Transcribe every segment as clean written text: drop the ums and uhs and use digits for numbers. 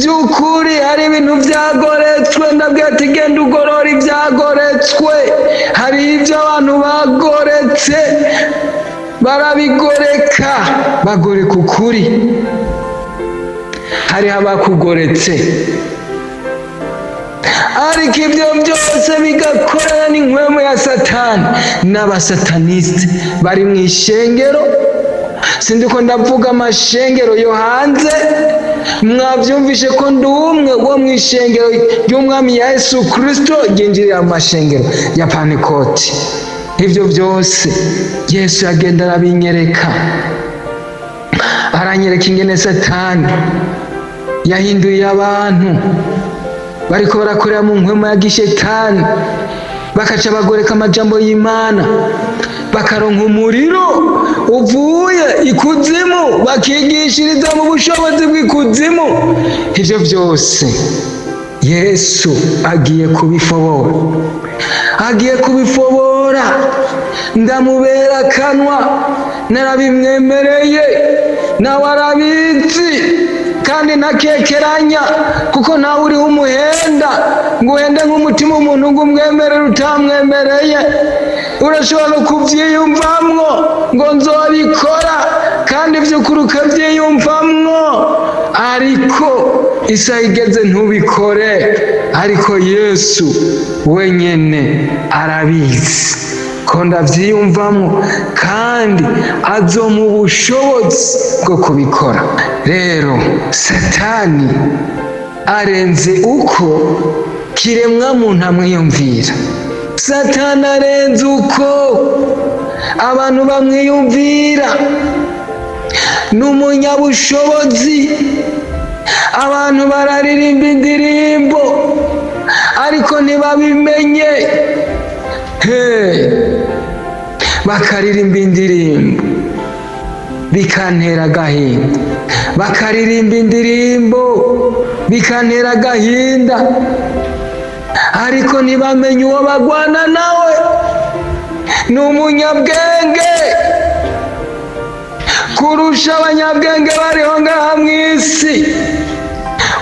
by'ukuri hari ibintu byagoretswe, ndabwira ati genda ugorora ibyagoretswe. Hari ibyo abantu bagoretse barabigoreka, bagoreka ukuri. hariho abakugoretse, ariko ibyo byose bigakorana n'inkwemu ya Satani n'abasataniste bari mu ishengero. Sindi ko ndavuga amashengero yo hanze, mwabyumvishe ko ndi umwe wo mu ishengero ry'umwami Yesu Kristo ryinjirira mu mashengero ya Pentekote. Ibyo byose Yesu yagenda arabinyereka, aranyereka ingene Satani yahinduye abantu bariko barakorera mu nkwemu ya gishetani, bakaca bagoreka amajambo y'Imana, bakaronka umuriro uvuye ikuzimu, bakigishiriza mu bushobozi bw'ikuzimu. Ivyo byose Yesu agiye kubifobora, agiye kubifobora. Ndamubera akanwa, narabimwemereye, nawe arabizi kandi ntakekeranya, kuko nawe uriho umuhenda ngo uhende nk'umutima umuntu ngo umwemerere utamwemereye. Urashobora no kubyiyumvamwo ngo nzobikora, kandi by'ukuri ukabyiyumvamwo, ariko isaha igeze ntubikore. Ariko Yesu wenyene arabizi ko ndabyiyumvamo, kandi azomuha ubushobozi bwo kubikora. Rero Satani arenze uko kiremwa muntu amwiyumvira. Satani arenze uko abantu bamwiyumvira. Ni umunyabushobozi. Abantu bararirimba indirimbo ariko ntibabimenye. Bakaririmba indirimbo bikantera agahinda, bakaririmba indirimbo bikantera agahinda, ariko ntibamenye uwo bagwana nawe. Ni umunyabwenge kurusha abanyabwenge bariho ngaha mu isi.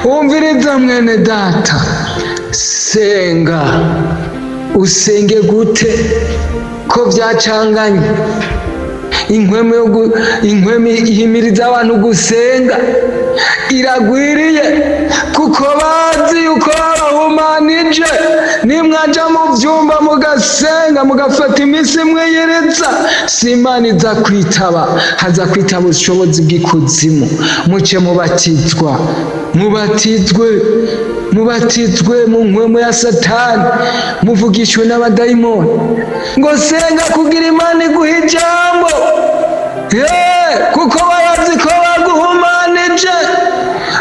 Wumviriza mwene data, senga. Usenge gute ko byacanganye? Inkwemu ihimiriza abantu gusenga iragwiriye, kuko bazi yuko babahumanije. Nimwaja mu byumba mugasenga, mugafata iminsi mwiyiriza, si Imana iza kwitaba, haza kwitaba ubushobozi bw'ikuzimu. Muce mubatizwa, mubatizwe mu nkwemu ya Satani, muvugishwe n'abadayimoni. Ngo senga kugira Imana iguha ijambo, kuko barazi ko baguhumanije.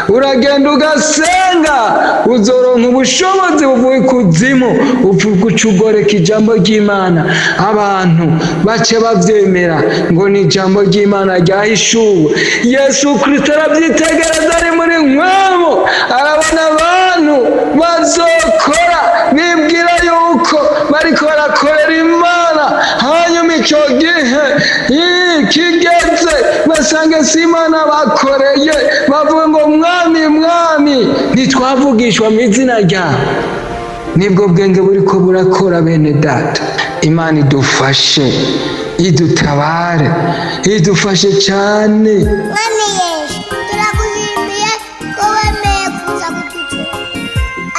Uragenda ugasenga, uzoronka ubushobozi buvuye ikuzimu, uvuga ucugoreka ijambo ry'Imana. Abantu bace bavyemera ngo ni ijambo ry'Imana ryahishuwe. Yesu Kristo arabyitegereza ari muri nkwemu, arabona abantu bazokora bibwira yuko bariko barakorera Imana, hanyuma ico gihe kigeze basange si Imana bakoreye, bavuga ngo mwami mwami, ntitwavugishwa mu izina ryawe. Nibwo bwenge buriko burakora bene data. Imana idufashe, idutabare, idufashe cyane. Mwami Yesu, turaguhimbiye ko wemeye kuza kutucura.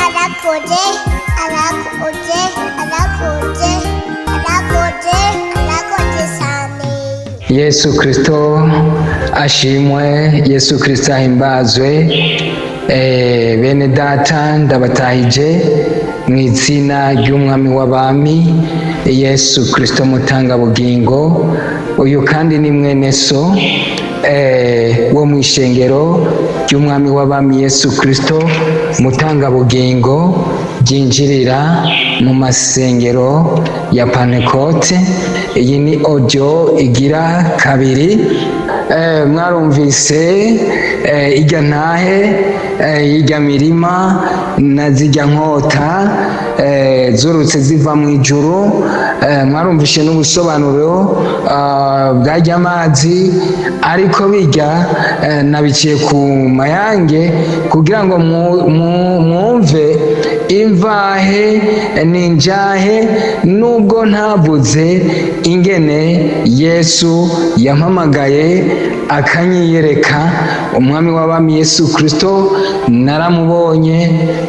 Arakoze, arakoze, arakoze, arakoze, arakoze cyane. Yesu Kristo ashimwe, Yesu Kristo ahimbazwe. Bene data, ndabatahije mu izina ry'umwami w'abami Yesu Kristo mutanga bugingo. Uyu kandi ni mwene so wo mu ishengero ry'umwami w'abami Yesu Kristo mutanga bugingo, ryinjirira mu masengero ya Pentekote. Iyi ni audio igira kabiri mwarumvise irya ntahe irya mirima na zirya nkota zurutse ziva mu ijuru, mwarumvishe n'ubusobanuro bw'arya mazi, ariko bijya nabiciye ku mayange kugira ngo mwumve imvahe n'injahe, nubwo ntavuze ingene Yesu yampamagaye akanyiyereka. Umwami w'abami Yesu Kristo naramubonye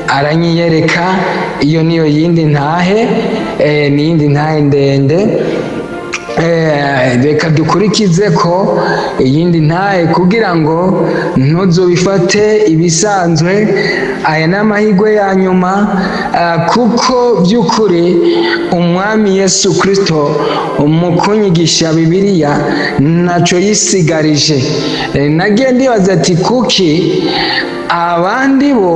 aranyiyereka. Iyo niyo yindi ntahe, ni yindi ntahe ndende. Reka dukurikize ko iyindi ntahe kugira ngo ntuzobifate ibisanzwe. Aya ni amahirwe ya nyuma, kuko by'ukuri umwami Yesu Kristo mu kunyigisha Bibiliya ntacyo yisigarije. Nagiye ndibaza ati kuki abandi bo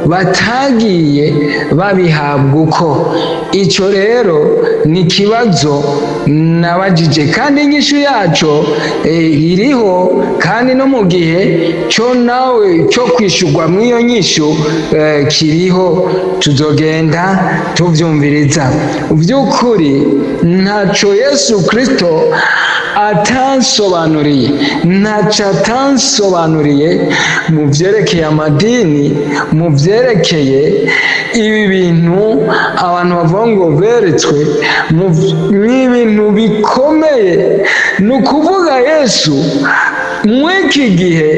batagiye babihabwa uko? Icyo rero ni ikibazo nabajije, kandi inyishu yaco iriho, kandi no mu gihe cyo nawe cyo kwishurwa mu iyo nyishu kiriho, tuzogenda tuvyumviriza. By'ukuri ntaco Yesu Kristo atansobanuriye, ntaco atansobanuriye mu vyerekeye amadini, mu vyerekeye ibi bintu abantu bavuga ngo beretswe, n'ibintu bikomeye. Ni ukuvuga Yesu mw'iki gihe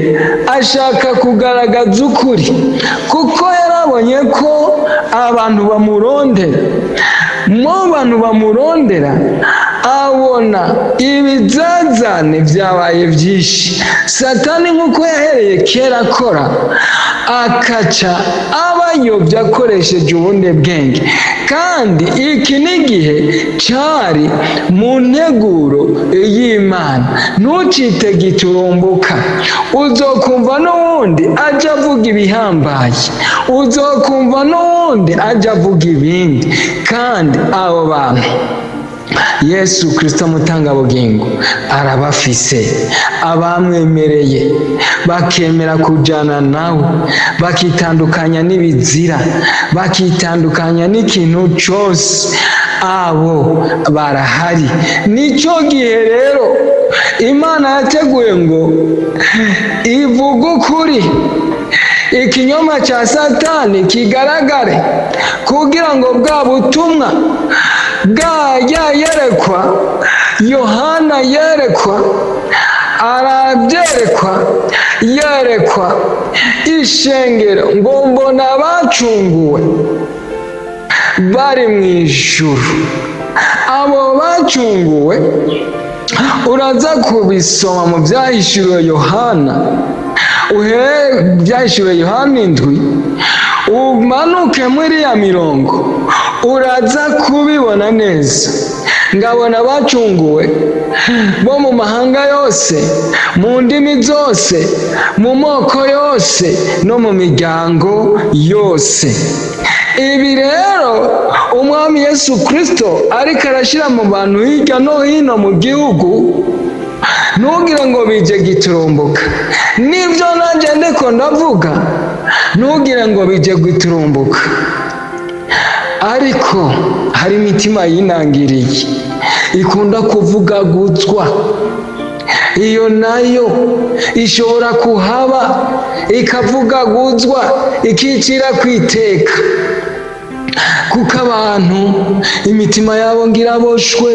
ashaka kugaragaza ukuri, kuko yarabonye ko abantu bamurondera. Mu bantu bamurondera abona ibizazane byabaye byinshi. Satani nk'uko yahereye kera akora, akaca abayobya akoresheje ubundi bwenge, kandi iki ni igihe cyari mu nteguro y'Imana. Ntucite giturumbuka, uzokumva n'uwundi ajya avuga ibihambaye, uzokumva n'uwundi ajya avuga ibindi, kandi abo bantu Yesu Kristo mutangabugingo arabafise. Abamwemereye bakemera kujana nawe, bakitandukanya n'ibizira, bakitandukanya n'ikintu cyose, abo barahari. Nicyo gihe rero Imana yateguye ngo ivuge ukuri, ikinyoma cya Satani kigaragare, kugira ngo bwa butumwa yerekwa Yohana yerekwa, arabyerekwa, yerekwa ishengero ngo mbona bacunguwe bari mu ijuru. Abo bacunguwe uraza kubisoma mu byahishuriwe Yohana, byahishuriwe Yohana 7, umanuke muri ya mirongo, uraza kubibona neza. Ngabona bacunguwe bo mu mahanga yose, mu ndimi zose, mu moko yose, no mu miryango yose. Ibi rero umwami Yesu Kristo ariko arashyira mu bantu hirya no hino mu gihugu, ntugire ngo bije giturumbuka. Nibyo nanjye ndiko ndavuga, ntugire ngo bije giturumbuka, ariko hari imitima yinangiriye ikunda kuvuga gutwa. Iyo nayo ishobora kuhaba ikavuga guzwa, ikicira kwiteka, kuko abantu imitima yabo ngiraboshwe,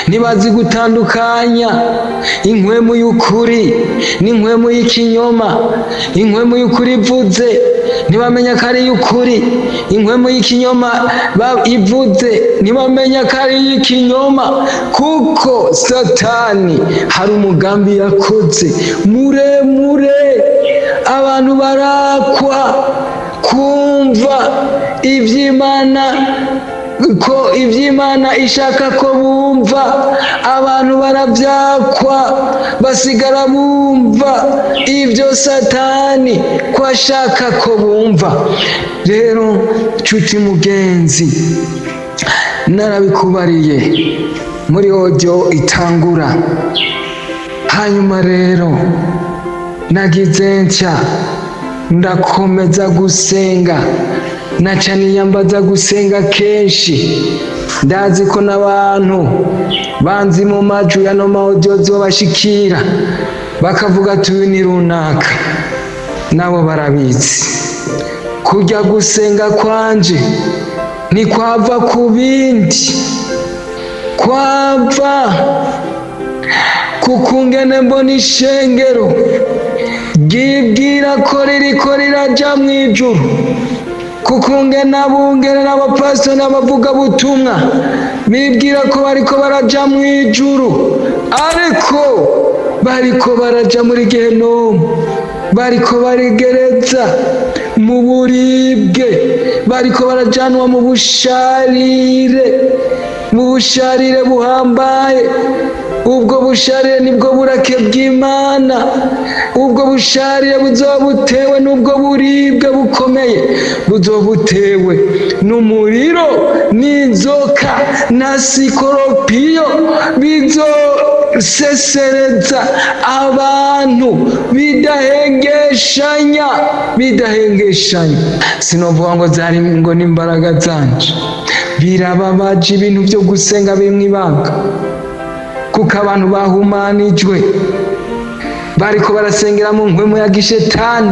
ntibazi gutandukanya inkwemu y'ukuri n'inkwemu y'ikinyoma. Inkwemu y'ukuri ivuze ntibamenya ko ari iy'ukuri, inkwemu y'ikinyoma ivuze ntibamenya ko ari iy'ikinyoma, kuko Satani hari umugambi yakoze muremure. Abantu barakwa kumva iby'Imana ishaka ko bumva. Abantu barabyakwa basigara bumva ibyo Satani ko ashaka ko bumva. Rero nshuti mugenzi, narabikubariye muri audio itangura, hanyuma rero nagize ntya ndakomeza gusenga, naca niyambaza gusenga kenshi. Ndazi ko n'abantu banzi mu majwi ya no maudio zobashikira bakavuga ati uyu ni runaka, nabo barabizi. Kujya gusenga kwanje ntikwava ku bindi, kwava kukungene mbona ishengero ryibwira ko ririko riraja mw'ijuru, kukungene abungere n'abapastori n'abavugabutumwa bibwira ko bariko baraja mw'ijuru, ariko bariko baraja muri Gehinomu, bariko barigereza mu buribwe, bariko barajanwa mu busharire buhambaye. Ubwo busharire nibwo burake bw'Imana, ubwo busharire buzoba butewe n'ubwo buribwe bukomeye, buzoba butewe n'umuriro n'inzoka na sikoropiyo bizosesereza abantu bidahengeshanya. Sinovuga ngo zari ngo n'imbaraga zanje, birababaje ibintu byo gusenga bimwe ibanga, kuko abantu bahumanijwe bariko barasengera mu mpwemu ya gishetani,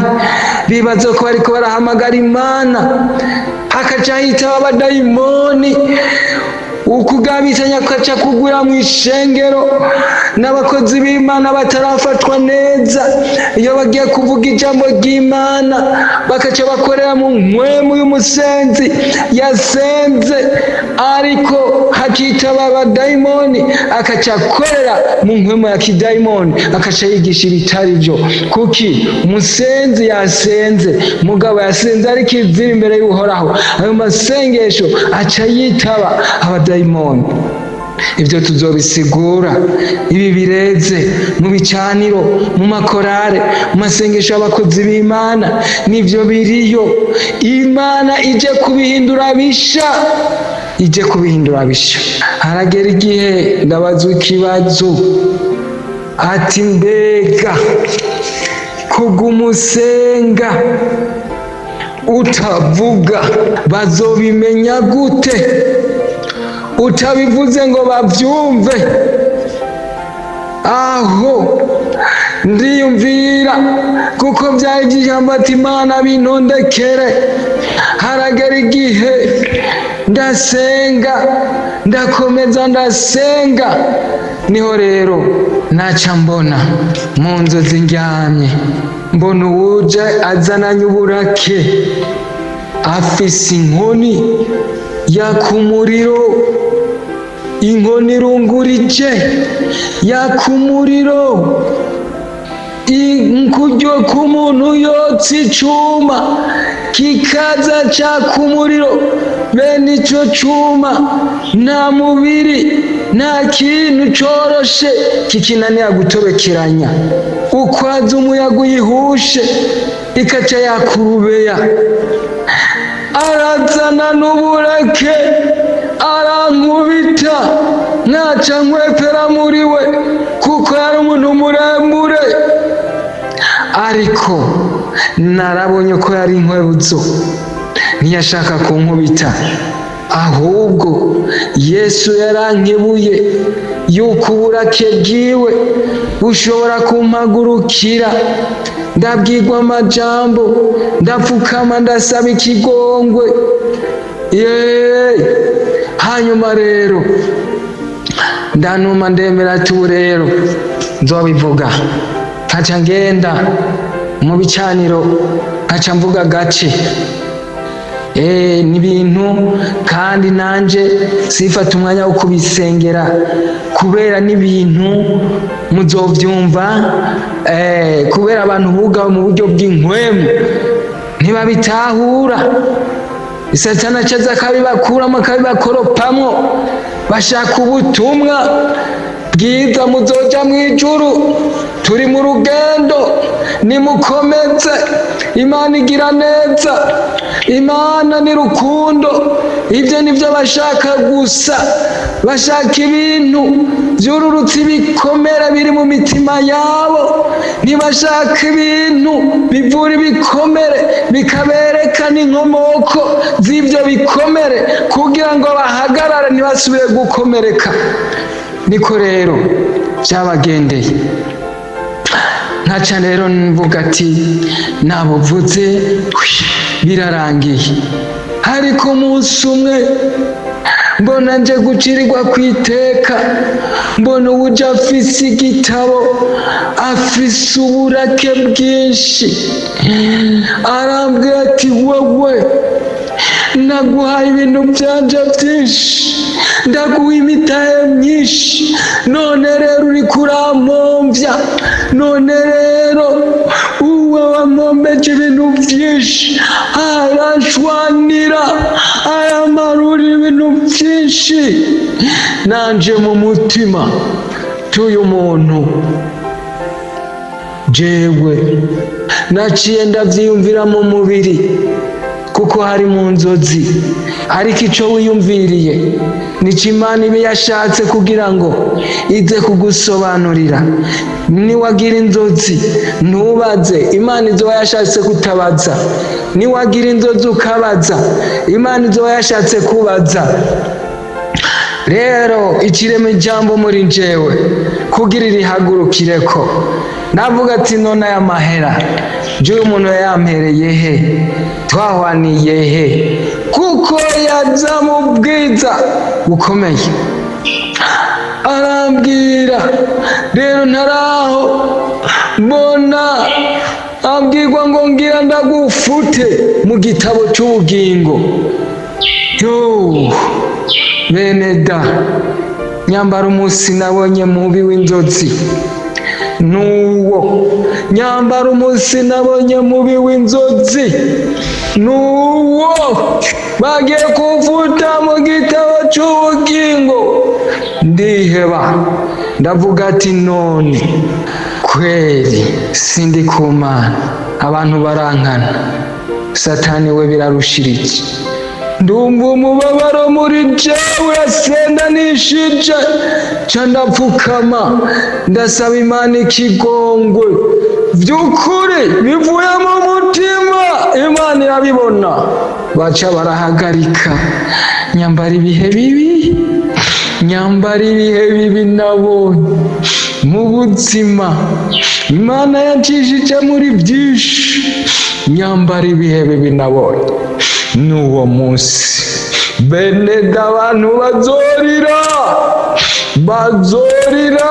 bibaza ko bariko barahamagara Imana, hakaca hitaba abadayimoni, ukugabitanya kukaca kugwira mu ishengero, n'abakozi b'Imana batarafatwa neza. Iyo bagiye kuvuga ijambo ry'Imana bakaca bakorera mu mpwemu y'umusenzi yasenze, ariko hakitaba abadayimoni akaca akorera mu mpwemu ya kidayimoni, akaca yigisha ibitari byo. Kuki? Umusenzi yasenze, mugabo yasenze ariko izira imbere y'Uhoraho, ayo masengesho aca yitaba abadayimoni. Ibyo tuzobisigura, ibi bireze mu bicaniro, mu makorare, mu masengesho y'abakozi b'Imana, nivyo biriyo. Imana ije kubihindura bisha. Haragera igihe ndabazwa ikibazo ati mbega kugumusenga utavuga bazobimenya gute? Utabivuze ngo bavyumve. Aho ndiyumvira, kuko byari ijambo ati Imana bintondekere. Haragera igihe ndasenga, ndakomeza ndasenga, niho rero naca mbona mu nzozi ndyamye, mbona uwuje azananye uburake, afise inkoni yaka umuriro, inkoni irungurije yaka umuriro, kuryo k'umuntu yotsa icuma kikaza caka umuriro. Bene ico cuma nta mubiri, nta kintu coroshe kikinanira gutobekeranya. Ukwaza umuyaga uyihushe ikaca yakurubeya. Arazana n'uburake arankubita, naca nkwepera muri we, kuko yari umuntu muremure, ariko narabonye ko yari inkwebuzo, ntiyashaka kunkubita, ahubwo Yesu yarankebuye yuko uburake bwiwe bushobora kumpagurukira. Ndabwirwa amajambo, ndapfukama, ndasaba ikigongwe. Hanyuma rero ndanuma ndemera ati ubu rero nzobivuga. Nkaca ngenda mu bicaniro, nkaca mvuga gace n'ibintu, kandi nanje sifata umwanya wo kubisengera, kubera n'ibintu muzovyumva, kubera abantu bugawe mu buryo bw'inkwemu ntibabitahura. Satani acaza akabibakuramo, akabibakoropamwo, bashaka ubutumwa bwiza muzoja mw'ijuru, turi mu rugendo, nimukomeze. Imana igira neza, Imana ni rukundo. Ibyo nivyo bashaka gusa, bashaka ibintu vyururutse ibikomere biri mu mitima yabo, ntibashaka ibintu bivura ibikomere bikaberekana inkomoko z'ivyo bikomere kugira ngo bahagarare ntibasubire gukomereka. Niko rero vyabagendeye. Nkaca rero mvuga ati nabuvuze birarangiye. Ariko umunsi umwe mbona nje gucirirwa kw'iteka, mbona uwuja afise igitabo, afise uburake bwinshi, arambwira ati wewe naguhaye ibintu vyanje vyinshi, ndaguha imitahe myinshi, none rero uriko urampomvya, none rero uwe wampombeje ibintu vyinshi, aranshwanira, aramarura ibintu vyinshi. Nanje mu mutima tuyu muntu jewe naciye ndavyiyumvira mu mubiri, kuko hari mu nzozi. Ariko ico wiyumviriye nico Imana ibe yashatse kugira ngo ize kugusobanurira. Niwagira inzozi ntubaze, Imana izoba yashatse kutabaza. Niwagira inzozi ukabaza, Imana izoba yashatse kubaza. Rero ikirema ijambo muri jewe kugira irihagurukireko, navuga ati none aya mahera jewe umuntu yampereye he, twahwaniye he? Kuko yaza mu bwiza bukomeye. Arambwira rero ntaraho mbona ambwirwa ngo ngira ndagufute mu gitabo c'ubugingo. Bene da, nyambara umusi nabonye mubi w'inzozi nuwo, nyambara umusi nabonye mubi w'inzozi nuwo, bagiye kuvuta mu gitabo c'ubugingo. Ndiheba ndavuga ati none kweli sindi ku Mana, abantu barankana, Satani we birarushira iki? Ndumva umubabaro muri jewe urasendanishije, ca ndapfukama ndasaba Imana ikigongwe vy'ukuri bivuye mu mutima. Imana irabibona, baca barahagarika. Nyambara ibihe bibi, nyambara ibihe bibi nabonye mu buzima. Imana yancishije muri vyinshi, nyambara ibihe bibi nabonye. N'uwo munsi bene abantu bazorira,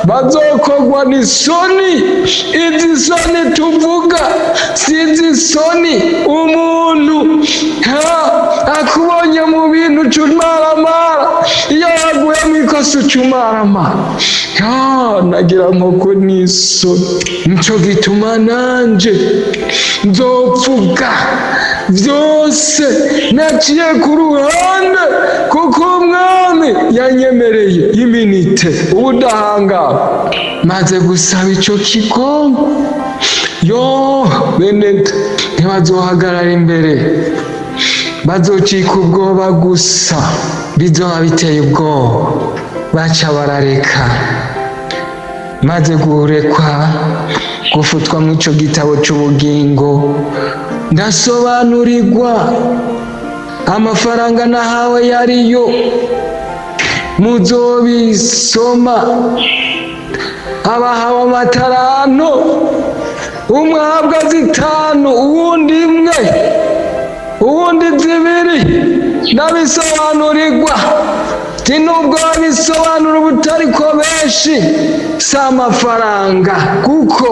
bazokogwa n'isoni. Izi soni tuvuga sizi soni umuntu akubonye mu bintu cumaramara, iyo yaguye mw'ikosa ucumaramara, nagira nkoko n'isoni. Nico gituma nanje nzovuga vyose naciye ku ruhande, kuko umwami yanyemereye iminite ubudahangarwa, maze gusaba ico kigongo. Bene ntibazohagarara imbere, bazocika ubwoba gusa, bizoba biteye ubwoba. Baca barareka, maze gurekwa gufutwa mw'ico gitabo c'ubugingo, ndasobanurirwa amafaranga nahawe yariyo. Muzobisoma, abahawe amataranto, umwe ahabwa 5, uwundi 1, uwundi 2. Ndabisobanurirwa ti nubwo babisobanura ubutariko benshi si amafaranga, kuko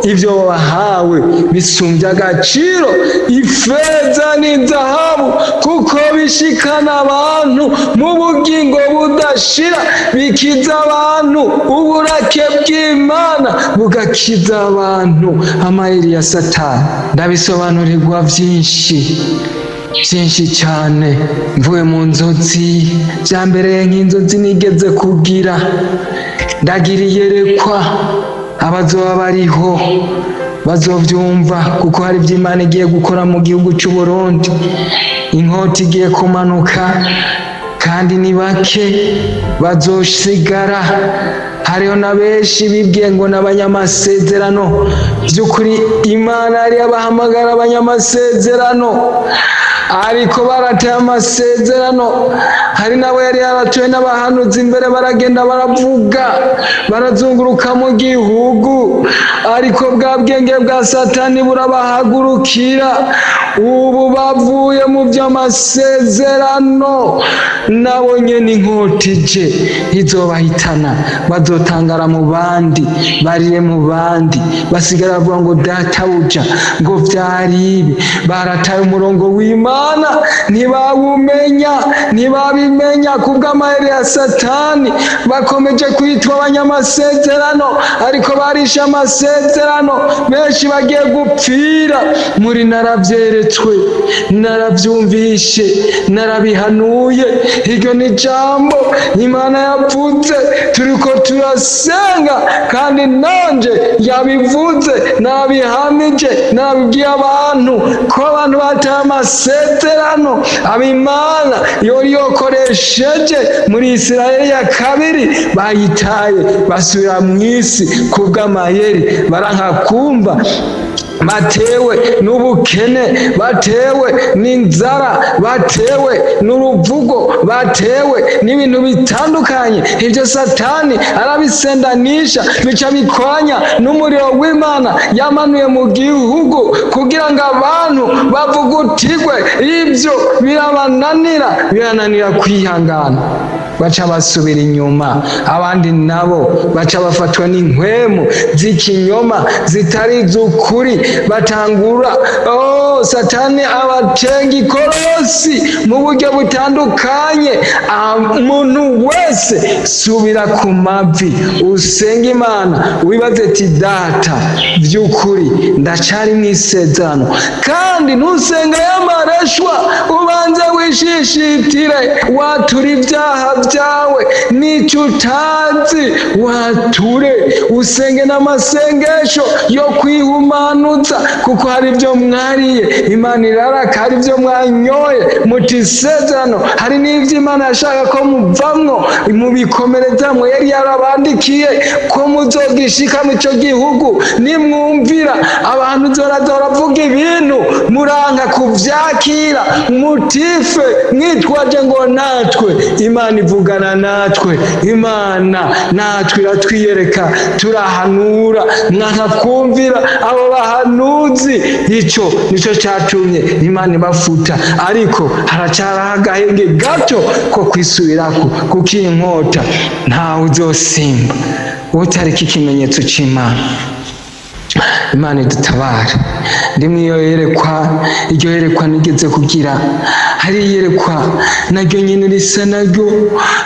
ivyo bahawe bisumbya agaciro ifeza n'inzahabu, kuko bishikana abantu mu bugingo budashira, bikiza abantu uburake bw'Imana, bugakiza abantu amayeri ya Satani. Ndabisobanurirwa vyinshi, byinshi cyane mvuye mu nzozi, byambereye nk'inzozi nigeze kugira. Ndagira iyerekwa, abazoba bariho bazobyumva, kuko hari ibyo Imana igiye gukora mu gihugu cy'u Burundi. Inkota igiye kumanuka, kandi ni bake bazosigara. Hariho na benshi bibwiye ngo n'abanyamasezerano. By'ukuri Imana yari yabahamagara abanyamasezerano, ariko barataye amasezerano. Hari nabo yari yaratuye n'abahanuzi imbere, baragenda baravuga, barazunguruka mu gihugu, ariko bwa bwenge bwa Satani burabahagurukira. Ubu bavuye mu by'amasezerano, nabo nyene inkota ije izobahitana. Bazotangara mu bandi, barire mu bandi, basigara bavuga ngo databuja, ngo vyari ibi. Barataye umurongo w'Imana, ntibabimenya kubw'amayeri ya Satani. Bakomeje kwitwa abanyamasezerano, ariko barishe amasezerano. Benshi bagiye gupfira. Muri naravyeretswe, naravyumvishe, narabihanuye. Iryo ni jambo Imana yavuze, turiko turasenga, kandi nanje yabivuze, nabihamije, nabibwiye abantu ko abantu bataye amasezerano ab'Imana yori yokoresheje muri Isirayeli ya kabiri, bayitaye basubira mu isi kubw'amayeri. Baranka kumva, batewe n'ubukene, batewe n'inzara, batewe n'uruvugo, batewe n'ibintu bitandukanye. Ibyo Satani arabisendanisha, bica bikwanya n'umuriro w'Imana yamanuye mu gihugu, kugira ngo abantu bavugutigwe. Ibyo birananira kwihangana, baca basubira inyuma. Abandi nabo baca bafatwa n'inkwemu z'ikinyoma zitari iz'ukuri, batangura Satani abacenga ikorosi mu buryo butandukanye. Umuntu wese subira ku mavi, usenga Imana, wibaze ati data, by'ukuri ndacari mu isezerano. Kandi ntusenga y'amareshwa, ubanze wishishitire, watura ibyaha byawe, n'icyo utazi wature. Usenge n'amasengesho yo kwihumanuza, kuko hari ibyo mwariye Imana iraraka, hari ibyo mwanyoye muti isezerano. Hari n'ibyo Imana yashaka ko muvamwo, mubikomerezamwo. Yari yarabandikiye ko muzogishika mu ico gihugu. Nimwumvira abantu zoravuga ibintu, muranka kuvyakira, mutife mwitwaje ngo natwe Imana ivugana natwe. Imana natwe iratwiyereka, turahanura, mwanka kumvira abo bahanuzi. Ico nico catumye Imana ibafuta, ariko haracaraho agahenge gato ko kwisubirako, kuko iyi nkota ntawe uzosimba utareka ikimenyetso c'Imana. Imana idutabare. Ndimwe iyo yerekwa, iryo yerekwa nigeze kugira, hari iyerekwa naryo nyine risa naryo,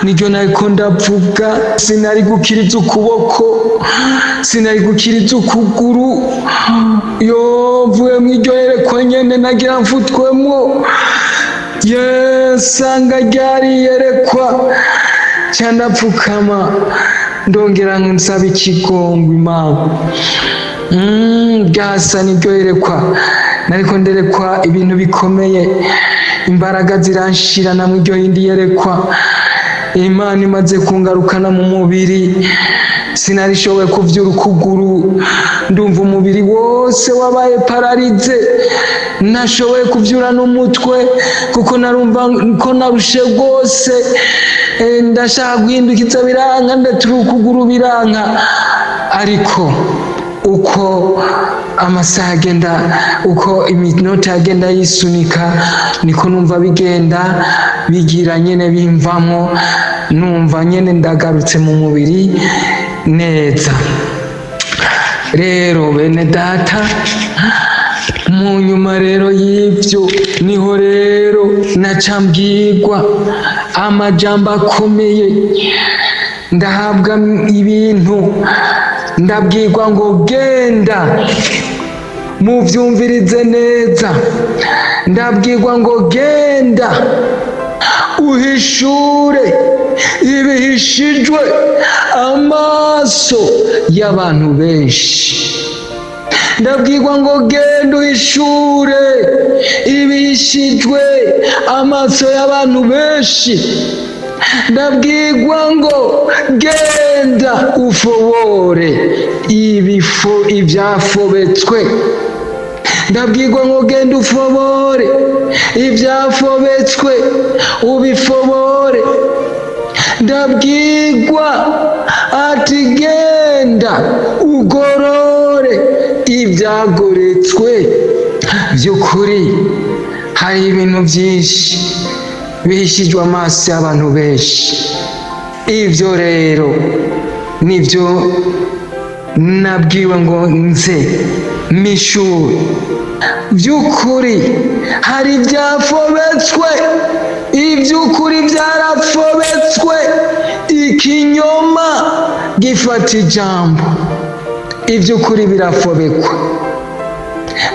niryo nariko ndavuga. Sinari gukiriza ukuboko, sinari gukiriza ukuguru. Mvuye mw'iryo yerekwa nyene nagira mfutwemwo. Sanga ryari yerekwa, candapfukama, ndongera nsaba ikigongwe Imana. Ryasa niryo yerekwa, nariko nderekwa ibintu bikomeye. Imbaraga ziranshirana mw'iryo yindi yerekwa. Imana imaze kungarukana mu mubiri, sinarishoboye kuvyura ukuguru. Ndumva umubiri wose wabaye pararize, nashoboye kuvyura n'umutwe, kuko narumva ko narushe rwose. Ndashaka guhindukiza biranka, ndatura ukuguru biranka. Ariko uko amasaha agenda, uko iminota agenda yisunika, niko numva bigenda bigira nyene bimvamo. Numva nyene ndagarutse mu mubiri neza. Rero bene data, mu nyuma rero y'ibyo niho rero naca mbwirwa amajambo akomeye. Ndahabwa ibintu, ndabwirwa ngo genda muvyumvirize neza. Ndabwirwa ngo genda uhishure ibihishijwe amaso y'abantu benshi. Ndabwirwa ngo genda uhishure ibihishijwe amaso y'abantu benshi. Ndabwirwa ngo genda ufobore ibyafobetswe. Ndabwirwa ngo genda ufobore ibyafobetswe ubifobore. Ndabwirwa ati genda ugorore ibyagoretswe. By'ukuri hari ibintu byinshi bihishijwe amaso y'abantu benshi. Ibyo rero nibyo nabwiwe ngo nze mishure. By'ukuri hari ibyafobetswe, iby'ukuri byarafobetswe. Ikinyoma gifata ijambo, iby'ukuri birafobekwa.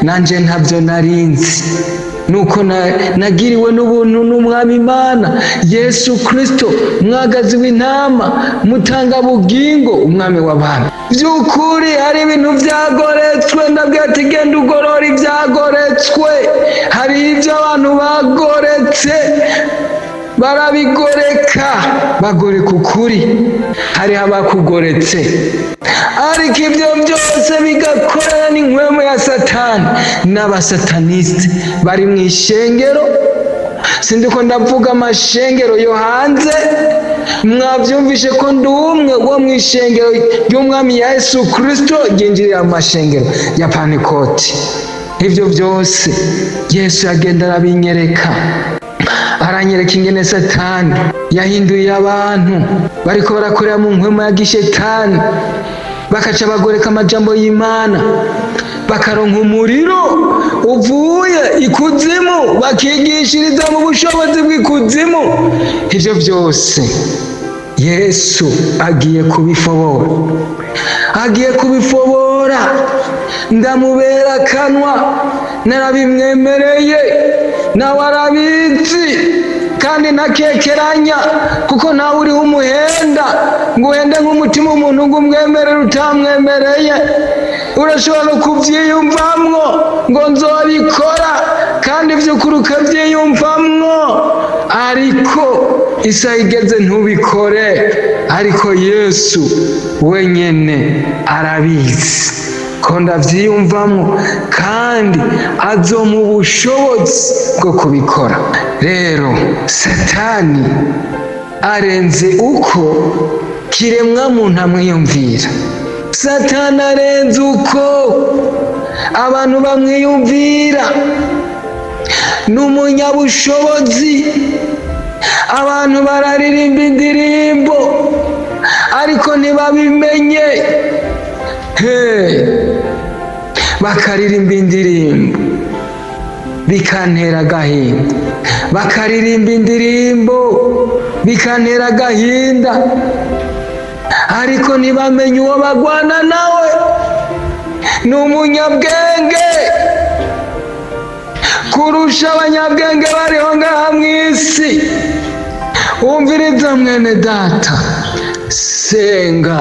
Nanje ntabyo narinzi, nuko nagiriwe n'ubuntu n'Umwami Imana Yesu Kristo, mwagazi w'intama, mutanga bugingo, umwami w'abantu. By'ukuri hari ibintu byagoretswe. Ndabwira ati genda ugorora ibyagoretswe. Hari ibyo abantu bagoretse barabigoreka, bagoreka ukuri. Hariho abakugoretse, ariko ibyo byose bigakorana n'inkwemu ya Satani n'abasataniste bari mu ishengero. Sindiko ndavuga amashengero yo hanze, mwabyumvishe ko ndi umwe wo mu ishengero ry'umwami Yesu Kristo ryinjirira mu mashengero ya Pentekote. Ibyo byose Yesu yagenda arabinyereka, aranyereka ingene Satani yahinduye abantu bariko barakorera mu nkwemu ya gishetani, bakaca bagoreka amajambo y'Imana, bakaronka umuriro uvuye ikuzimu, bakigishiriza mu bushobozi bw'ikuzimu. Ivyo byose Yesu agiye kubifobora, agiye kubifobora. Ndamubera akanwa, narabimwemereye, nawe arabizi kandi ntakekeranya, kuko nawe uriho umuhenda ngo uhende nk'umutima umuntu ngo umwemerere utamwemereye. Urashobora no kubyiyumvamwo ngo nzobikora, kandi by'ukuri ukabyiyumvamwo, ariko isaha igeze ntubikore. Ariko Yesu wenyene arabizi ko ndabyiyumvamo, kandi azompa ubushobozi bwo kubikora. Rero Satani arenze uko kiremwa muntu amwiyumvira. Satani arenze uko abantu bamwiyumvira. Ni umunyabushobozi. Abantu bararirimba indirimbo ariko ntibabimenye. Bakaririmba indirimbo bikantera agahinda, bakaririmba indirimbo bikantera agahinda, ariko ntibamenye uwo bagwana nawe. Ni umunyabwenge kurusha abanyabwenge bariho ngaha mu isi. Umviriza mwene data, senga.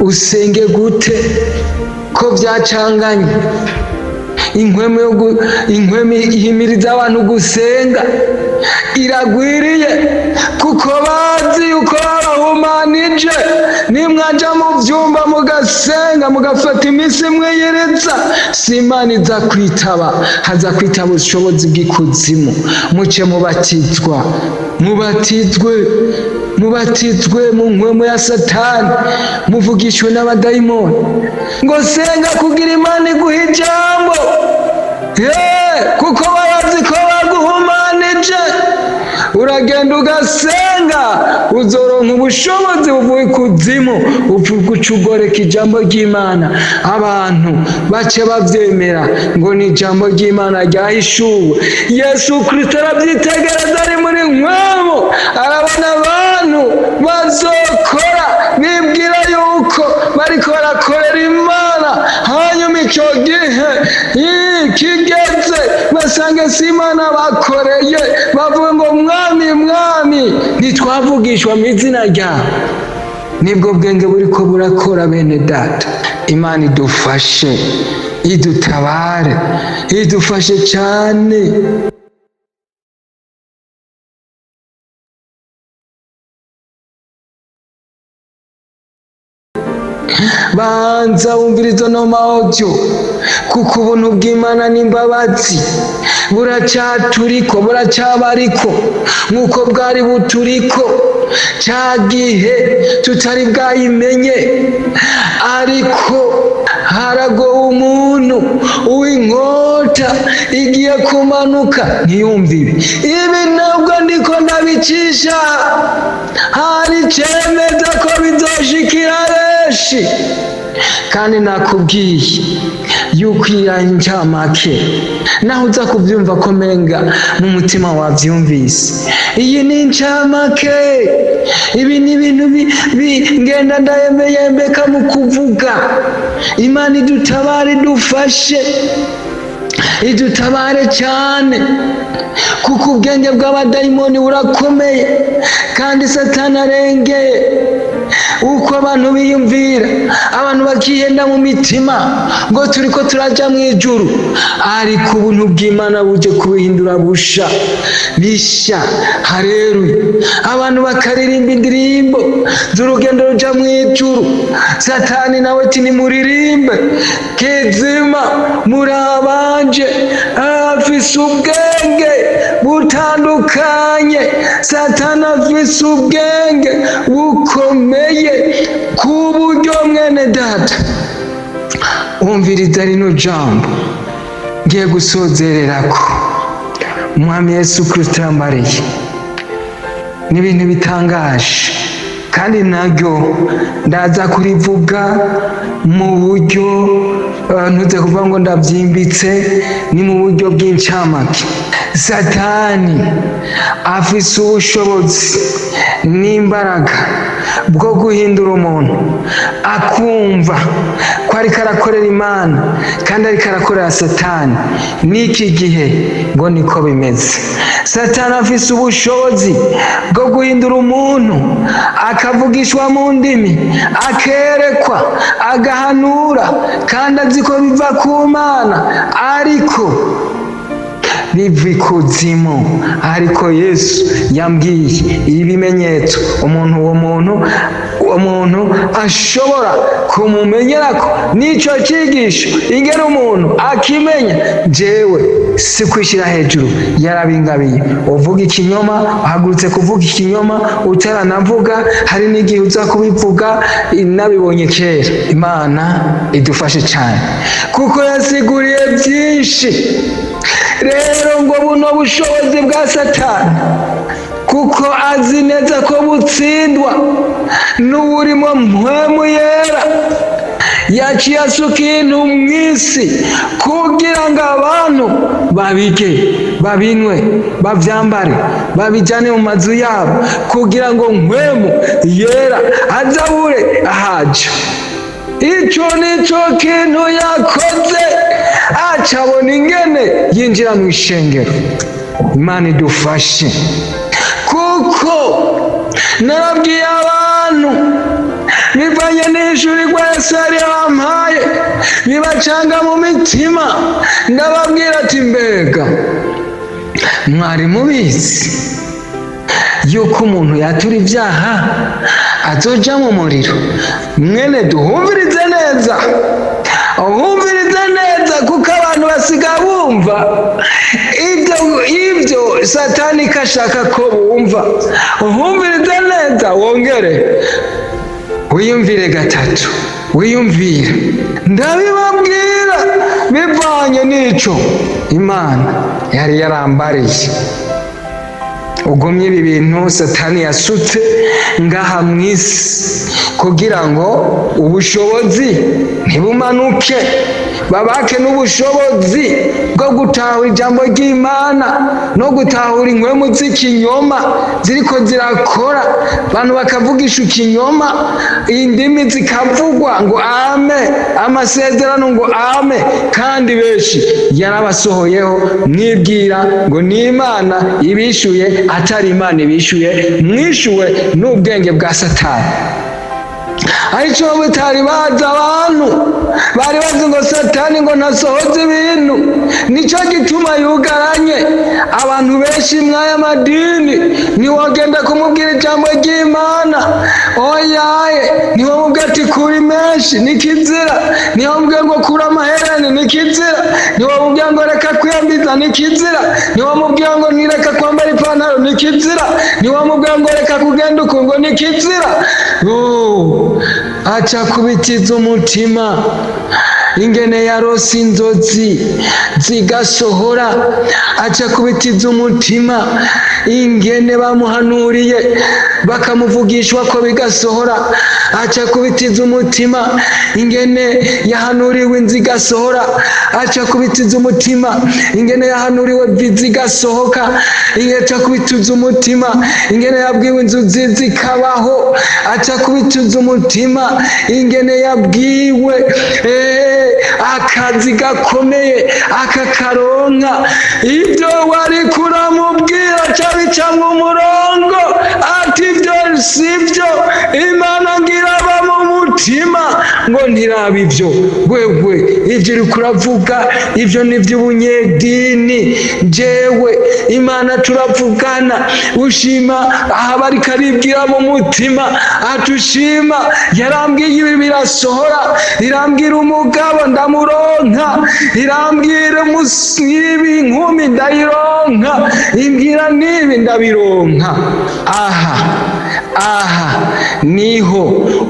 Usenge gute ko byacanganye? Inkwemu ihimiriza abantu gusenga iragwiriye, kuko bazi yuko babahumanije. Nimwaja mu byumba mugasenga, mugafata iminsi mwiyiriza, si Imana iza kwitaba, haza kwitaba ubushobozi bw'ikuzimu. Muce mubatizwe mu nkwemu ya Satani, muvugishwe n'abadayimoni. Ngo senga kugira Imana iguha ijambo, kuko barazi ko baguhumanije. Uragenda ugasenga, uzoronka ubushobozi buvuye ikuzimu, uvuga ucugoreka ijambo ry'Imana. Abantu bace bavyemera ngo ni ijambo ry'Imana ryahishuwe. Yesu Kristo arabyitegereza ari muri nkwemu, arabona abantu bazokora bibwira yuko bariko barakorera Imana, hanyuma icyo gihe kigeze basange si Imana bakoreye, bavuga ngo mwami mwami ntitwavugishwa mu izina ryawe. Nibwo bwenge buriko burakora bene data. Imana idufashe, idutabare, idufashe cyane. Banza wumviriza no audio, kuko ubuntu bw'Imana n'imbabazi buracyaturiko, buracyabariko nk'uko bwari buturiko cya gihe tutari bwayimenye. Ariko harago umuntu uw'inkota igiye kumanuka ntiyumve ibi ntabwo ndiko ndabicisha, hari cemeza ko bizoshikira benshi. Kandi nakubwiye yuko iya ncamake naho uza kubyumva ko menga mu mutima wabyumvise. Iyi ni incamake, ibi ni ibintu ngenda ndayembeyembeka mu kuvuga. Imana idutabare, idufashe, idutabare cyane, kuko ubwenge bw'abadayimoni burakomeye kandi Satani arengeye. Uko abantu biyumvira, abantu bakihenda mu mitima ngo turiko turaja mu ijuru, ariko ubuntu bw'Imana buje kubihindura bisha. Haleluya. Abantu bakaririmba indirimbo z'urugendo ruja mu ijuru, Satani nawe ati nimuririmbe kizima muri abanje afise ubwenge butandukanye. Satani afise ubwenge bukomeye ku buryo mwene data umviriza rino jambo ngiye gusozererako. Umwami Yesu Kristo yambariye n'ibintu bitangaje, kandi naryo ndaza kurivuga mu buryo ntuze kuvuga ngo ndabyimbitse, ni mu buryo bw'incamake. Satani afise ubushobozi n'imbaraga bwo guhindura umuntu akumva ko ariko arakorera Imana kandi ariko arakorera Satani. N'iki gihe ngo niko bimeze. Satani afise ubushobozi bwo guhindura umuntu akavugishwa mu ndimi, akerekwa, agahanura, kandi azi ko biva ku Mana ariko biva ikuzimu. Ariko Yesu yambwiye ibimenyetso uwo muntu ashobora kumumenyerako n'icyo cyigisho. Ingero umuntu akimenya, jewe si kwishyira hejuru, yarabingabiye. Uvuga ikinyoma, uhagurutse kuvuga ikinyoma utaranavuga, hari n'igihe uza kubivuga, nabibonye kera. Imana idufashe cyane kuko yasiguriye byinshi. Rero ngo buno bushobozi bwa Satani, kuko azi neza ko butsindwa n'uburimo mpwemu yera, yaciye asuka ibintu mu isi kugira ngo abantu babirye, babinwe, babyambare, babijyane mu mazu yabo, kugira ngo mpwemu yera azabure ahaja. Icyo nicyo kintu yakoze, acabona ingene yinjira mu ishengero. Imana idufashe, kuko nabwiye abantu bivanye n'ijuru rwa Yesu yari yabampaye, bibacanga mu mitima. Ndababwira ati mbega mwari mubizi yuko umuntu yatura ibyaha azoja mu muriro? Mwene duhumvirize neza, uhumvirize neza, kuko abantu basiga bumva ibyo Satani kashaka ko bumva. Uhumvirize neza, wongere wiyumvire gatatu, wiyumvire. Ndabibabwira bivanye n'ico Imana yari yarambariye. ugumye ibi bintu Satani yasutse ngaha mu isi kugira ngo ubushobozi ntibumanuke, babake n'ubushobozi bwo gutahura ijambo ry'Imana no gutahura inkwemu z'ikinyoma ziriko zirakora, abantu bakavugisha ikinyoma, indimi zikavugwa ngo ame, amasezerano ngo ame, kandi benshi yarabasohoyeho mwibwira ngo ni Imana ibishuye, atari Imana ibishuye, mwishuwe n'ubwenge bwa Satani. Aricyo bitari bazi abantu bari bazi ngo Satani ngo ntasohoze ibintu, nicyo gituma yugaranye abantu benshi mw'aya madini. Ntiwagenda kumubwira ijambo ry'Imana, oyaye ntiwamubwira ati kuri menshi ni kizira, ntiwamubwira ngo kura amahereni ni kizira, ntiwamubwira ngo reka kwiyambiza ni kizira, ntiwamubwira ngo nireka kwambara ipantaro ni kizira, ntiwamubwira ngo reka kugenda uku ngo ni kizira. Aca kubitiza umutima ingene yarose inzozi zigasohora, aca kubitiza umutima ingene bamuhanuriye bakamuvugishwa ko bigasohora, aca kubitiza umutima ingene yahanuriwe inzu igasohora, aca kubitiza umutima ingene yahanuriwe viza igasohoka, aca kubitiza umutima ingene yabwiwe inzu zikabaho, aca kubitiza umutima ingene yabwiwe akazi gakomeye akakaronka. Ibyo wari kuramubwira cabicamwe umurongo ati ibyo sivyo, Imana ngira aba mu mutima ngo ntiraba ibyo. Wewe ibyo uri kuravuga ibyo ni iby'ubunyedini, jewe Imana turavugana, ushima aha bari karibwira mu mutima, atushima yarambwiye ibi birasohora, irambwira umugabo ndamuronka, irambwira ibi inkumi ndayironka, imbwira n'ibi ndabironka. Aha niho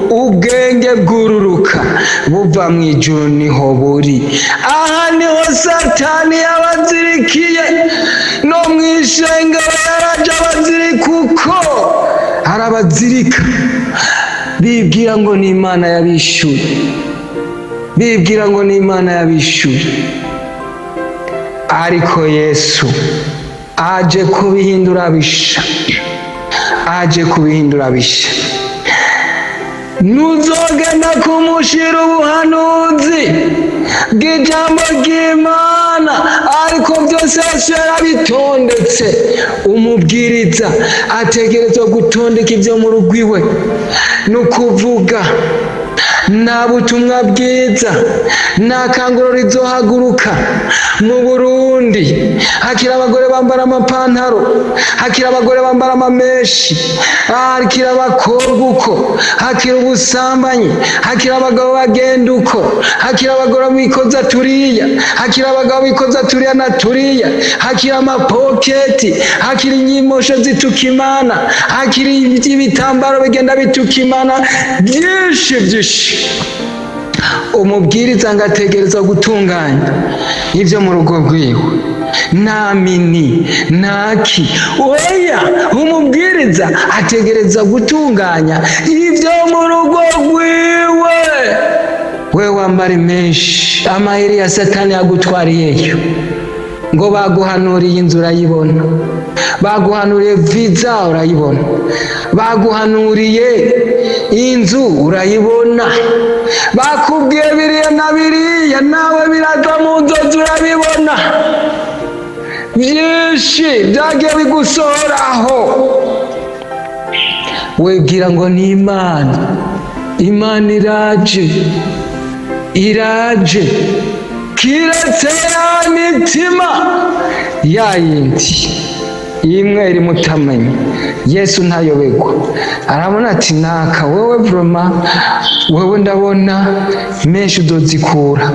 ubwenge bwururuka buva mu ijuru, niho buri. Aha niho Satani yabazirikiye, no mu ishengero yaraje abazirika uko arabazirika, bibwira ngo ni Imana yabishuye, bibwira ngo ni Imana yabishuye. Ariko Yesu aje kubihindura bisha, aje kubihindura bisha. Nuzogenda kumushira ubuhanuzi bw'ijambo ry'Imana, ariko byose Yesu yarabitondetse. Umubwiriza ategerezwa gutondeka ibyo mu rugo iwe, ni ukuvuga nta butumwa bwiza, nta kanguro rizohaguruka mu Burundi hakiri abagore bambara amapantaro, hakiri abagore bambara amameshi, hakiri abakobwa uko, hakiri ubusambanyi, hakiri abagabo bagenda uko, hakiri abagore bikoza turiya, hakiri abagabo bikoza turiya na turiya, hakiri amapoketi, hakiri inyimosho zituka Imana, hakiri ibitambaro bigenda bituka Imana, byinshi byinshi. Umubwiriza ngategereza gutunganya ibyo mu rugo rwiwe, nta mini ntaki, oya, umubwiriza ategereza gutunganya ibyo mu rugo rwiwe. We wambare menshi, amaheri ya Satani yagutwariyeyo, ngo baguhanuriye inzu urayibona, baguhanuriye viza urayibona, baguhanuriye inzu urayibona, bakubwiye biriya na biriya, nawe biraza mu nzozi urabibona. Byinshi byagiye bigusohoraho, wibwira ngo ni Imana. Imana iraje kiretse ya mitima ya yindi imwe iri mutamenya. Yesu ntayobegwa, arabona ati naka wewe vroma, wewe ndabona menshi udozikura,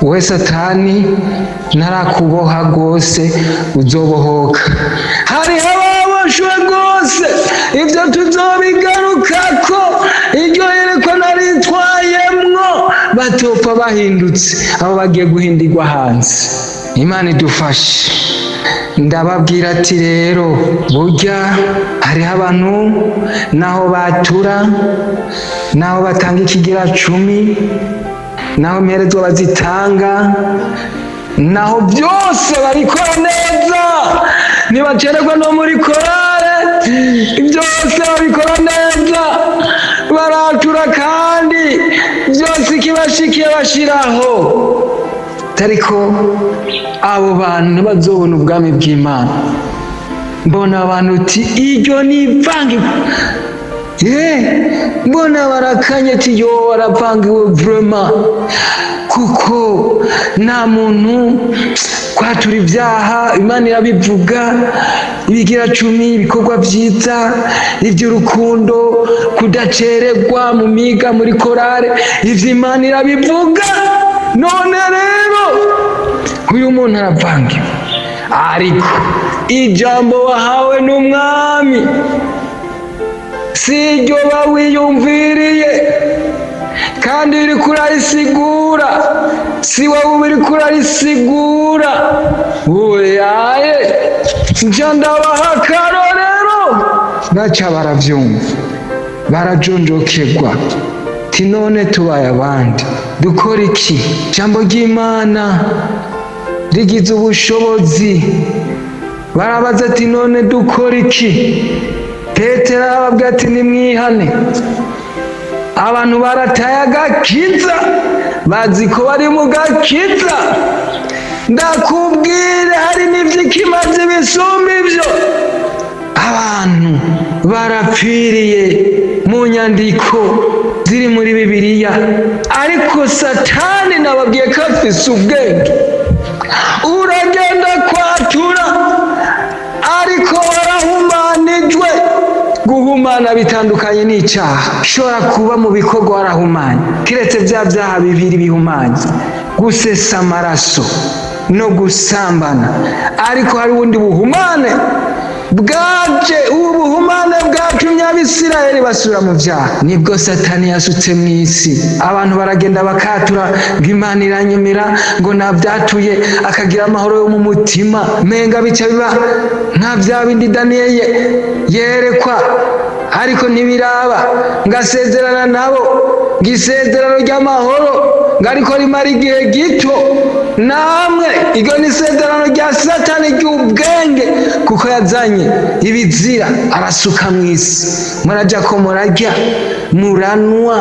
we Satani narakuboha rwose uzobohoka. Hariho ababoshwe rwose, ibyo tuzobigarukako, iryo yerekwa naritwayemwo batopfa bahindutse, abo bagiye guhindirwa hanze. Imana idufashe. ndababwira ati rero burya hariho abantu naho batura, naho batanga ikigira 10, naho imperezwa bazitanga, naho byose babikora neza, ntibacererwa no muri korale, byose babikora neza, baratura kandi byose ikibashikiye bashiraho. Ariko abo bantu ntibazobona ubwami bw'Imana. Mbona abantu uti iryo ni ivangirwa, mbona barakanye ati yo waravangiwe vraiment, kuko nta muntu kwatura ibyaha Imana irabivuga, ibigira 10, ibikorwa byiza, iby'urukundo, kudacererwa mu miga muri korale, ivyo Imana irabivuga. None rero uyu muntu aravangiwe, ariko ijambo wahawe n'umwami si iryo bawiyumviriye, kandi uriko urarisigura si wowe uriko urarisigura. Uyaye nja ndabaha akarorero, baca baravyumva, barajonjokerwa. Ti none tubaye abandi dukora iki? Jambo ry'Imana rigize ubushobozi. Barabaza ati none dukora iki? Petero arababwira ati nimwihane. Abantu barataye agakiza, bazi ko bari mu gakiza. Ndakubwire hari n'ivy'ikimazi bisumba ivyo. Abantu barapfiriye mu nyandiko ziri muri Bibiliya, ariko Satani nababwiye ko afise ubwenge. Uragenda kwatura ariko warahumanijwe. Guhumana bitandukanye n'icyaha. Ushobora kuba mu bikorwa warahumanye, kiretse bya byaha bibiri bihumanye, gusesa amaraso no gusambana. Ariko hari ubundi buhumane bwaje, ubu buhumane bwatumye Abisirayeli basubira mu byaha. Nibwo Satani yasutse mu isi, abantu baragenda bakatura ngo Imana iranyemera, ngo nabyatuye, akagira amahoro yo mu mutima, menga bica biba nta bya bindi Daniyeli yerekwa, ariko ntibiraba, ngasezerana nabo, ngisezerano ry'amahoro, ngariko rimara igihe gito. Namwe iryo ni isezerano rya Satani ry'ubwenge, kuko yazanye ibizira arasuka mu isi. Murajya ko murajya, muranwa,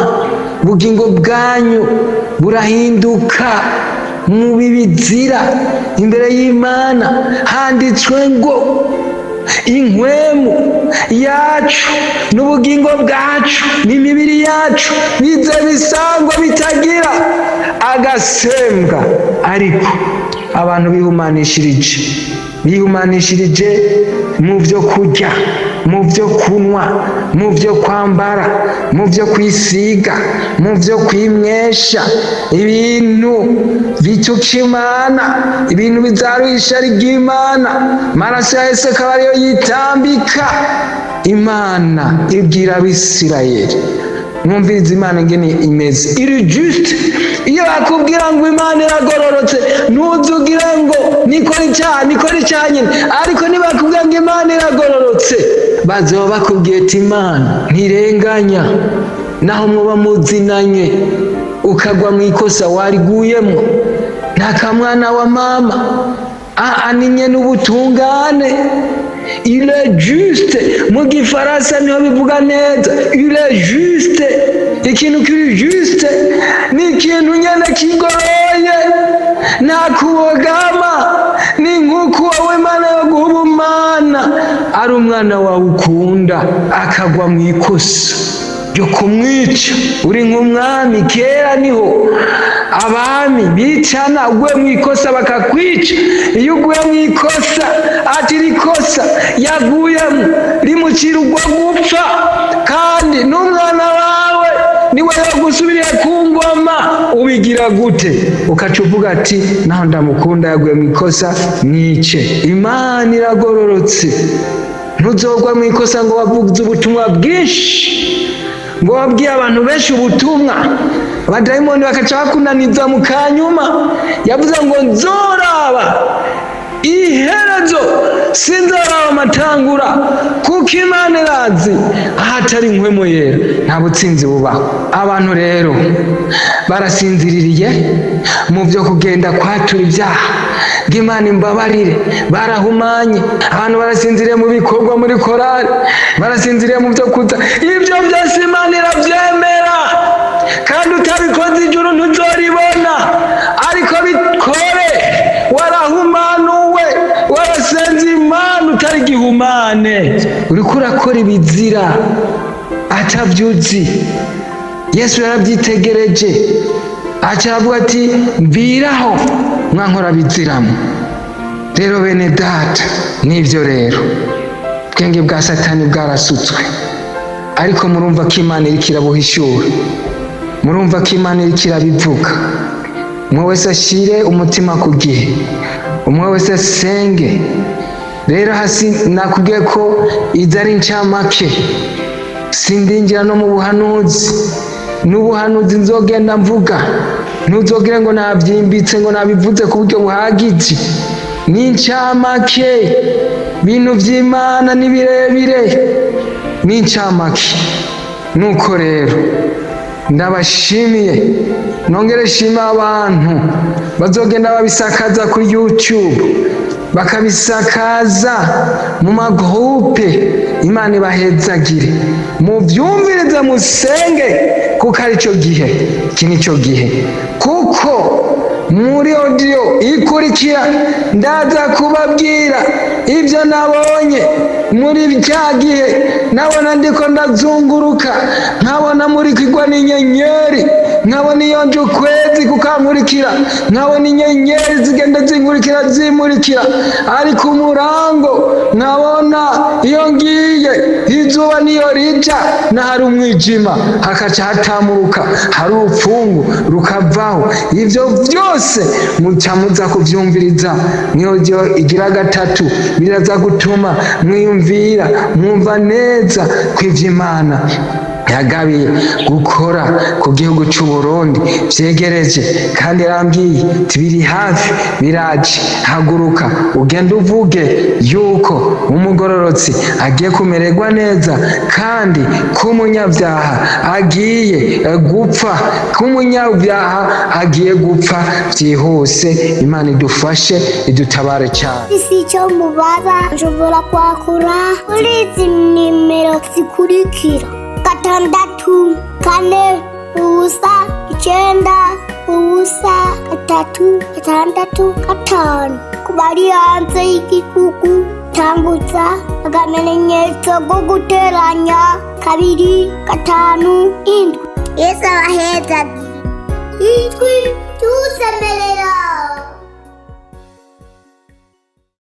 ubugingo bwanyu burahinduka mu bibizira imbere y'Imana. Handitswe ngo inkwemu yacu n'ubugingo bwacu n'imibiri yacu bize bisangwa bitagira agasembwa. Ariko abantu bihumanishirije mu byo kurya, mu byo kunywa, mu byo kwambara, mu byo kwisiga, mu byo kwimwesha, ibintu bituka Imana, ibintu bizaruhisha ry'Imana. Maraso ya Yesu akaba ariyo yitambika. Imana ibwira Abisirayeli, mwumvirize Imana ngene imeze, iri juste. Iyo bakubwira ngo Imana iragororotse, ntuzugira ngo nikora icyaha nyine. Ariko nibakubwira ngo Imana iragororotse, bazoba bakubwiye ati Imana ntirenganya. Naho mwoba muzinanye ukagwa mu ikosa wariguyemo, nta kamwana wa mama, aninye n'ubutungane. Il est juste, mu gifaransa niho bivuga neza, il est juste. Ikintu kiri juste ni ikintu nyene kigoroye, nta kubogama. Ni nk'uko wowe Imana yo guha ubumana, ari umwana wawe ukunda akagwa mu ikosa ryo kumwica. Uri nk'umwami, kera niho abami bicana, uguye mu ikosa bakakwica. Iyo uguye mu ikosa, ati rikosa yaguyemo rimucira ugwa gupfa, kandi n'umwana wawe niwe yagusubiriye ku ngoma. Ubigira gute? Ukaca uvuga ati naho ndamukunda yaguye mu ikosa mwice. Imana iragororotse, ntuzogwa mu ikosa ngo wavuze ubutumwa bwinshi, ngo wabwiye abantu benshi ubutumwa, abadayimoni bakaca bakunaniza mu kanyuma. Yavuze ngo nzoraba iherezo iherezo sinzaraba amatangura, kuko Imana irazi ahatari impwemu yera nta butsinzi bubaho. Abantu rero barasinziririye mu byo kugenda kwatura ibyaha ngo Imana imbabarire, barahumanye. Abantu barasinziriye mu bikorwa muri korari, barasinziriye mu byo kuza. Ibyo byose Imana irabyemera, kandi utabikoze ijuru ntuzoribona. Ariko bikore warahumanuwe, warasenze Imana utari gihumane, uriko urakora ibizira atavyuzi. Yesu yarabyitegereje aca aravuga ati mviraho mwankora biziramo. Rero bene data, nivyo rero ubwenge bwa Satani bwarasutswe, ariko murumva ko Imana iriko irabuhishura, murumva ko Imana iriko irabivuga. Umwe wese ashire umutima ku gihe, umwe wese asenge. Rero hasi nakubwiye ko izo ari incamake, sindinjira no mu buhanuzi. N'ubuhanuzi nzogenda mvuga, ntuzogire ngo nabyimbitse ngo nabivuze ku buryo buhagije. Ni incamake, bintu vy'Imana ni birebire, ni incamake. Nuko rero ndabashimiye, nongere shima abantu bazogenda babisakaza kuri YouTube, bakabisakaza mu magroupe. Imana ibahezagire, muvyumvirize, musenge, kuko ari cyo gihe. Iki ni cyo gihe, kuko muri audio ikurikira ndaza kubabwira ibyo nabonye muri cya gihe. Nabona ndiko ndazunguruka, nkabona murikirwa n'inyenyeri, nkabona iyo nje ukwezi kukankurikira, nkabona inyenyeri zigenda zinkurikira zimurikira. Ariko umurango nkabona iyo ngiye izuba niyo rija nahari umwijima, hakaca hatamuruka, hari urupfungu rukavaho. Ivyo vyose muca muza kuvyumviriza mw'audio igira gatatu, biraza gutuma mwiyumvira, mwumva neza ko ivy'Imana yagabiye gukora ku gihugu cy'u Burundi vyegereje, kandi yarambwiye tibiri hafi, biraje. Haguruka ugenda uvuge yuko umugororotsi agiye kumererwa neza, kandi k'umunyabyaha agiye gupfa, k'umunyabyaha agiye gupfa vyihuse. Imana idufashe, idutabare cyane. Isi cyo mubaza nshobora kwakura kuri izi nimero zikurikira: 6, 4, 9, 3, 5. Ku bari hanze y'igihugu tambutsa agamenyetso ko guteranya 2, 5, 7. Yesu abahezagire. Ijwi ry'usemerera.